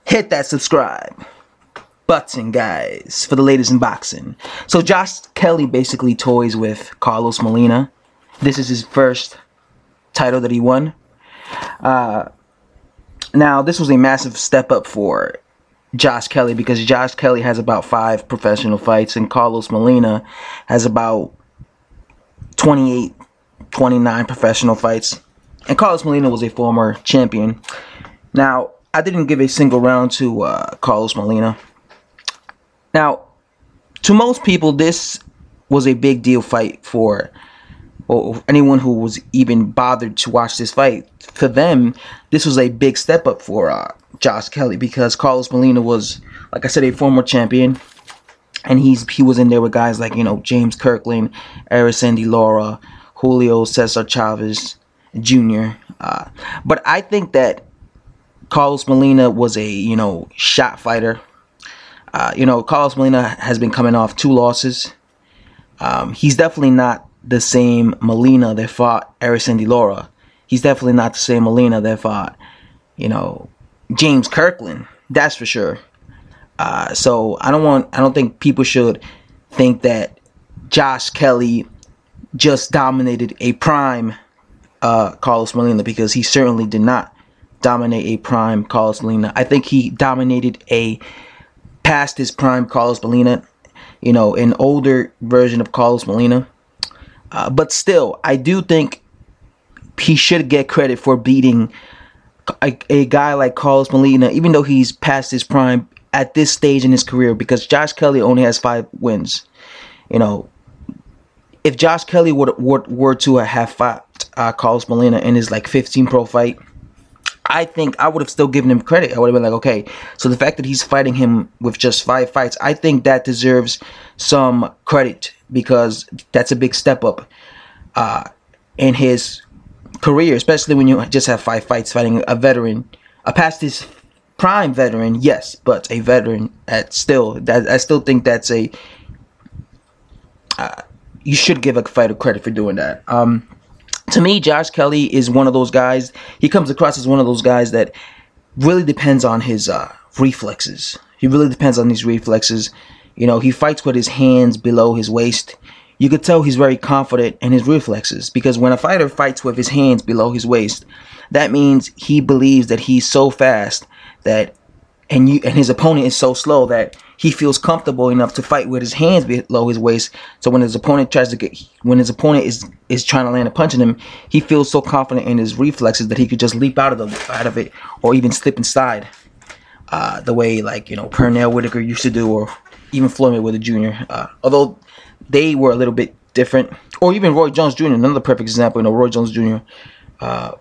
hit that subscribe button, guys, for the latest in boxing. So Josh Kelly basically toys with Carlos Molina. This is his first title that he won. Now, this was a massive step up for Josh Kelly because Josh Kelly has about 5 professional fights and Carlos Molina has about 28, 29 professional fights. And Carlos Molina was a former champion. Now, I didn't give a single round to Carlos Molina. Now, to most people, this was a big deal fight for anyone who was even bothered to watch this fight. For them, this was a big step up for Josh Kelly because Carlos Molina was, like I said, a former champion. And he was in there with guys like, James Kirkland, Arisandy Lara, Julio Cesar Chavez Jr. But I think that Carlos Molina was a, shot fighter. Carlos Molina has been coming off 2 losses. He's definitely not the same Molina that fought Arisandy Lara. He's definitely not the same Molina that fought, James Kirkland. That's for sure. So I don't think people should think that Josh Kelly just dominated a prime Carlos Molina, because he certainly did not dominate a prime Carlos Molina. I think he dominated a past his prime Carlos Molina, an older version of Carlos Molina. But still, I do think he should get credit for beating a guy like Carlos Molina, even though he's past his prime at this stage in his career, because Josh Kelly only has 5 wins. If Josh Kelly were to have fought Carlos Molina in his 15 pro fight, I think I would have still given him credit. I would have been like, okay, so the fact that he's fighting him with just 5 fights, I think that deserves some credit, because that's a big step up in his career, especially when you just have 5 fights fighting a veteran, a past his prime veteran, yes, but a veteran I still think that's a you should give a fighter credit for doing that. To me, Josh Kelly is one of those guys. He comes across as one of those guys that really depends on his reflexes. He really depends on these reflexes. He fights with his hands below his waist. You could tell he's very confident in his reflexes, because when a fighter fights with his hands below his waist, that means he believes that he's so fast that and his opponent is so slow that he feels comfortable enough to fight with his hands below his waist. So when his opponent is trying to land a punch on him, he feels so confident in his reflexes that he could just leap out of it, or even slip inside, the way Pernell Whitaker used to do, or even Floyd Mayweather Jr. Although they were a little bit different, or even Roy Jones Jr. Another perfect example. Roy Jones Jr.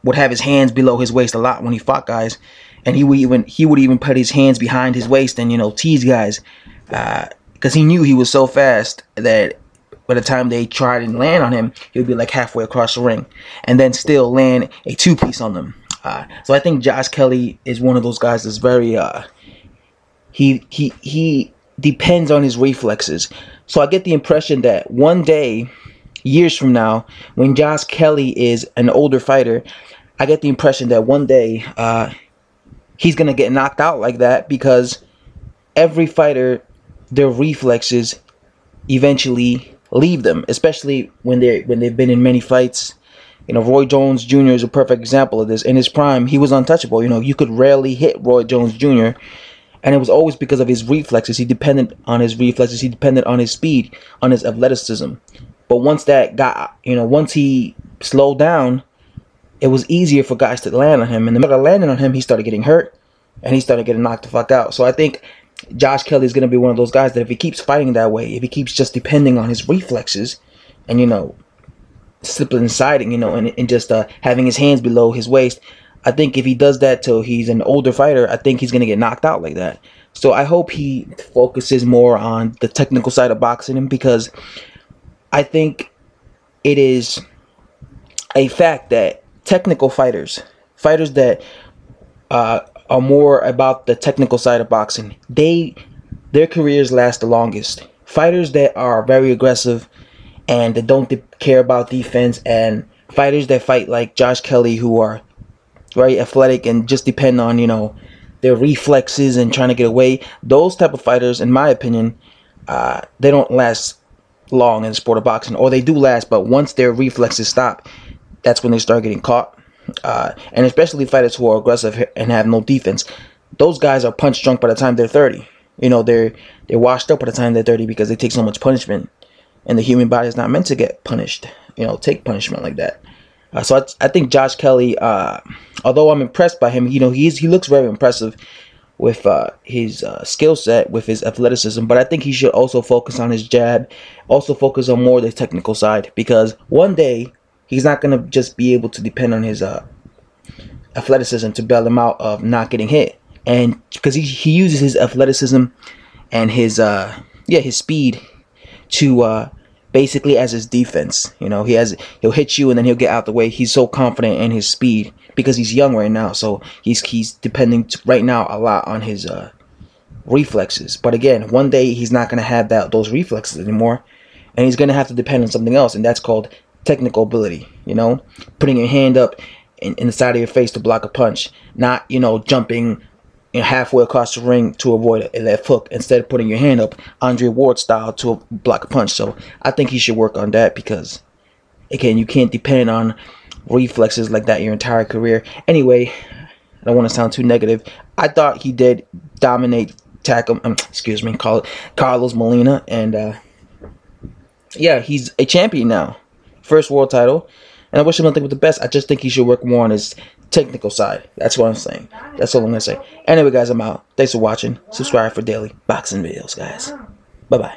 Would have his hands below his waist a lot when he fought guys. And he would even put his hands behind his waist and tease guys, because he knew he was so fast that by the time they tried and land on him, he would be halfway across the ring, and then still land a 2-piece on them. So I think Josh Kelly is one of those guys that's very he depends on his reflexes. So I get the impression that one day, years from now, when Josh Kelly is an older fighter, I get the impression that one day he's going to get knocked out like that, because every fighter, their reflexes eventually leave them, especially when they've been in many fights. Roy Jones Jr. is a perfect example of this. In his prime, he was untouchable. You could rarely hit Roy Jones Jr., and it was always because of his reflexes. He depended on his reflexes. He depended on his speed, on his athleticism. But once that got, once he slowed down, it was easier for guys to land on him. And the minute landing on him, he started getting hurt, and he started getting knocked the fuck out. So I think Josh Kelly is going to be one of those guys that if he keeps fighting that way, if he keeps just depending on his reflexes and, slipping and siding, and just having his hands below his waist, I think if he does that till he's an older fighter, I think he's going to get knocked out like that. So I hope he focuses more on the technical side of boxing, because I think it is a fact that technical fighters that are more about the technical side of boxing, their careers last the longest. Fighters that are very aggressive and that don't care about defense, and fighters that fight like Josh Kelly, who are very athletic and just depend on their reflexes and trying to get away. Those type of fighters, in my opinion, they don't last long in the sport of boxing, or they do last, but once their reflexes stop, that's when they start getting caught. And especially fighters who are aggressive and have no defense, those guys are punch drunk by the time they're 30. You know, they're washed up by the time they're 30 because they take so much punishment, and the human body is not meant to get punished. You know, take punishment like that. So I think Josh Kelly, although I'm impressed by him, you know, he looks very impressive with his skill set, with his athleticism. But I think he should also focus on his jab, also focus on more the technical side, because one day he's not going to just be able to depend on his athleticism to bail him out of not getting hit. And because he uses his athleticism and his speed to basically as his defense. You know, he'll hit you and then he'll get out the way. He's so confident in his speed because he's young right now, so he's depending right now a lot on his reflexes. But again, one day he's not going to have those reflexes anymore, and he's going to have to depend on something else, and that's called technical ability. You know, putting your hand up in the side of your face to block a punch, not, you know, jumping halfway across the ring to avoid a left hook, instead of putting your hand up Andre Ward style to block a punch. So I think he should work on that, because again, you can't depend on reflexes like that your entire career. Anyway, I don't want to sound too negative. I thought he did dominate, tackle, Carlos Molina, and yeah, he's a champion now, first world title, and I wish him nothing but the best. I just think he should work more on his technical side. That's what I'm saying. That's all I'm gonna say. Anyway, guys, I'm out. Thanks for watching. Subscribe for daily boxing videos, guys. Bye bye.